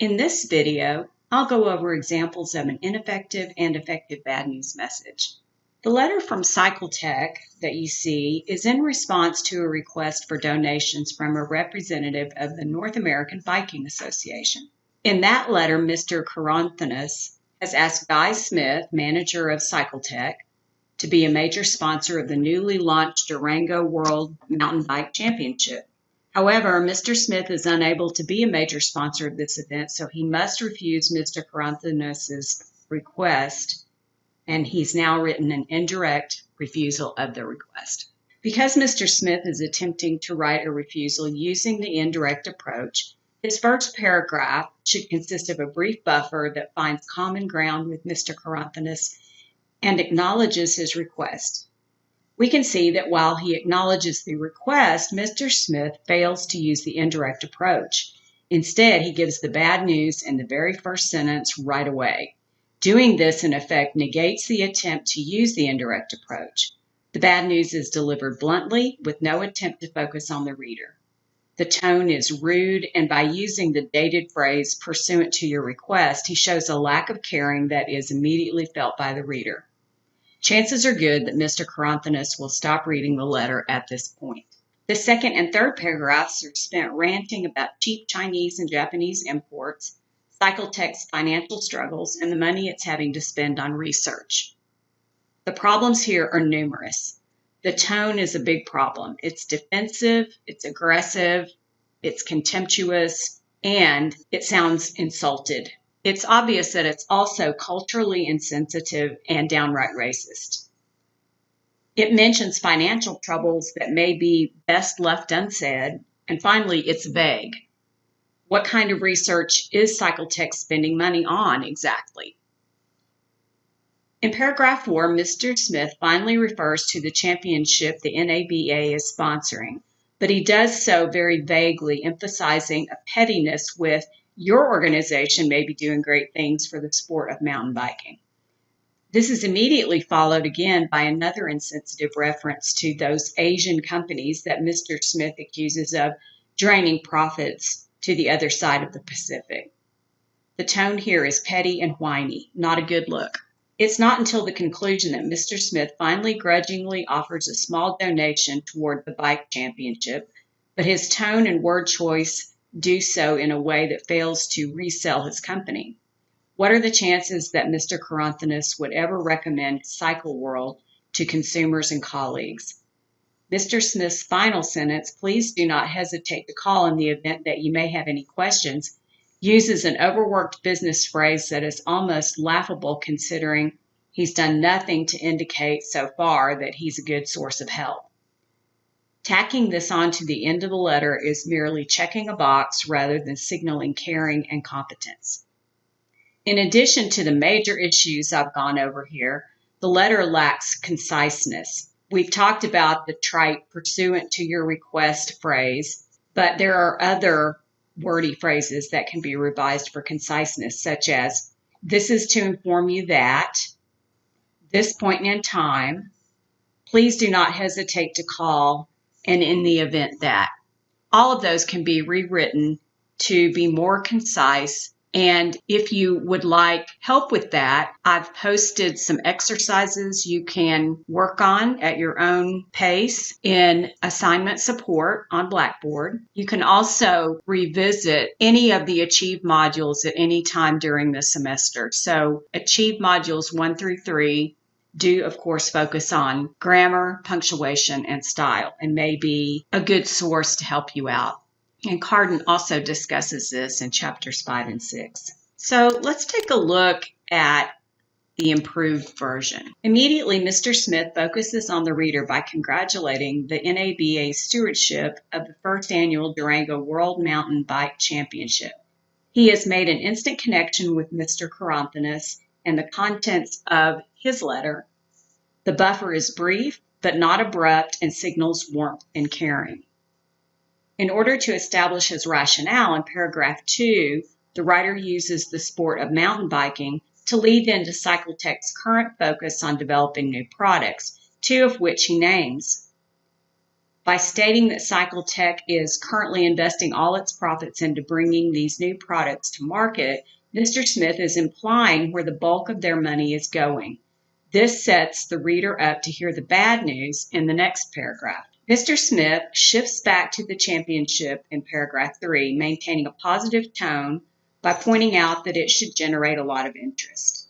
In this video, I'll go over examples of an ineffective and effective bad news message. The letter from Cycletech that you see is in response to a request for donations from a representative of the North American Biking Association. In that letter, Mr. Caranthanos has asked Guy Smith, manager of Cycletech, to be a major sponsor of the newly launched Durango World Mountain Bike Championship. However, Mr. Smith is unable to be a major sponsor of this event, so he must refuse Mr. Caranthanos' request, and he's now written an indirect refusal of the request. Because Mr. Smith is attempting to write a refusal using the indirect approach, his first paragraph should consist of a brief buffer that finds common ground with Mr. Caranthanos and acknowledges his request. We can see that while he acknowledges the request, Mr. Smith fails to use the indirect approach. Instead, he gives the bad news in the very first sentence right away. Doing this, in effect, negates the attempt to use the indirect approach. The bad news is delivered bluntly, with no attempt to focus on the reader. The tone is rude, and by using the dated phrase, "pursuant to your request," he shows a lack of caring that is immediately felt by the reader. Chances are good that Mr. Caranthanos will stop reading the letter at this point. The second and third paragraphs are spent ranting about cheap Chinese and Japanese imports, Cycletech's financial struggles, and the money it's having to spend on research. The problems here are numerous. The tone is a big problem. It's defensive, it's aggressive, it's contemptuous, and it sounds insulted. It's obvious that it's also culturally insensitive and downright racist. It mentions financial troubles that may be best left unsaid. And finally, it's vague. What kind of research is Cycletech spending money on exactly? In paragraph 4, Mr. Smith finally refers to the championship the NABA is sponsoring, but he does so very vaguely, emphasizing a pettiness with "your organization may be doing great things for the sport of mountain biking." This is immediately followed again by another insensitive reference to those Asian companies that Mr. Smith accuses of draining profits to the other side of the Pacific. The tone here is petty and whiny, not a good look. It's not until the conclusion that Mr. Smith finally grudgingly offers a small donation toward the bike championship, but his tone and word choice do so in a way that fails to resell his company. What are the chances that Mr. Caranthanos would ever recommend Cycle World to consumers and colleagues? Mr. Smith's final sentence, "Please do not hesitate to call in the event that you may have any questions," uses an overworked business phrase that is almost laughable considering he's done nothing to indicate so far that he's a good source of help. Tacking this on to the end of the letter is merely checking a box rather than signaling caring and competence. In addition to the major issues I've gone over here, the letter lacks conciseness. We've talked about the trite "pursuant to your request" phrase, but there are other wordy phrases that can be revised for conciseness, such as "this is to inform you that," "this point in time," "please do not hesitate to call," and "in the event that." All of those can be rewritten to be more concise. And if you would like help with that, I've posted some exercises you can work on at your own pace in assignment support on Blackboard. You can also revisit any of the Achieve modules at any time during the semester. So Achieve modules 1 through 3 do, of course, focus on grammar, punctuation, and style, and may be a good source to help you out. And Carden also discusses this in chapters 5 and 6. So let's take a look at the improved version. Immediately, Mr. Smith focuses on the reader by congratulating the NABA's stewardship of the first annual Durango World Mountain Bike Championship. He has made an instant connection with Mr. Caranthanos and the contents of his letter. The buffer is brief, but not abrupt, and signals warmth and caring. In order to establish his rationale in paragraph 2, the writer uses the sport of mountain biking to lead into Cycletech's current focus on developing new products, 2 of which he names. By stating that Cycletech is currently investing all its profits into bringing these new products to market, Mr. Smith is implying where the bulk of their money is going. This sets the reader up to hear the bad news in the next paragraph. Mr. Smith shifts back to the championship in paragraph 3, maintaining a positive tone by pointing out that it should generate a lot of interest.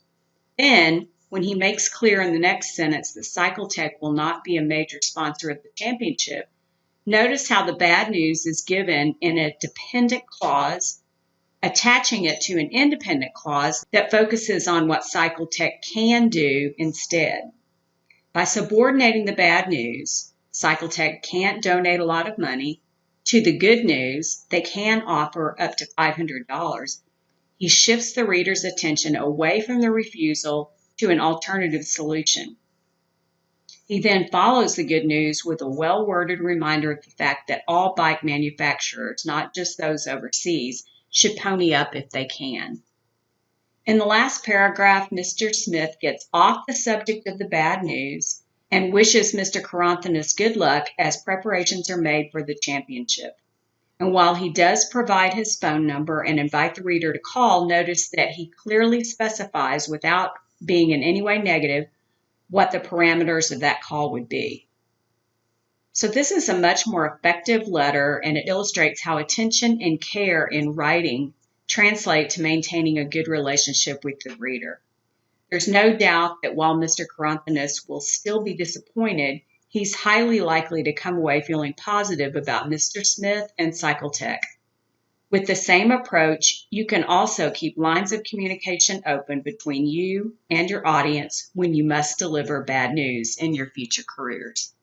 Then, when he makes clear in the next sentence that Cycletech will not be a major sponsor of the championship, notice how the bad news is given in a dependent clause, attaching it to an independent clause that focuses on what Cycletech can do instead. By subordinating the bad news, Cycletech can't donate a lot of money, to the good news, they can offer up to $500, he shifts the reader's attention away from the refusal to an alternative solution. He then follows the good news with a well-worded reminder of the fact that all bike manufacturers, not just those overseas, should pony up if they can. In the last paragraph, Mr. Smith gets off the subject of the bad news and wishes Mr. Caranthanis good luck as preparations are made for the championship. And while he does provide his phone number and invite the reader to call, notice that he clearly specifies, without being in any way negative, what the parameters of that call would be. So this is a much more effective letter, and it illustrates how attention and care in writing translate to maintaining a good relationship with the reader. There's no doubt that while Mr. Caranthanis will still be disappointed, he's highly likely to come away feeling positive about Mr. Smith and Cycletech. With the same approach, you can also keep lines of communication open between you and your audience when you must deliver bad news in your future careers.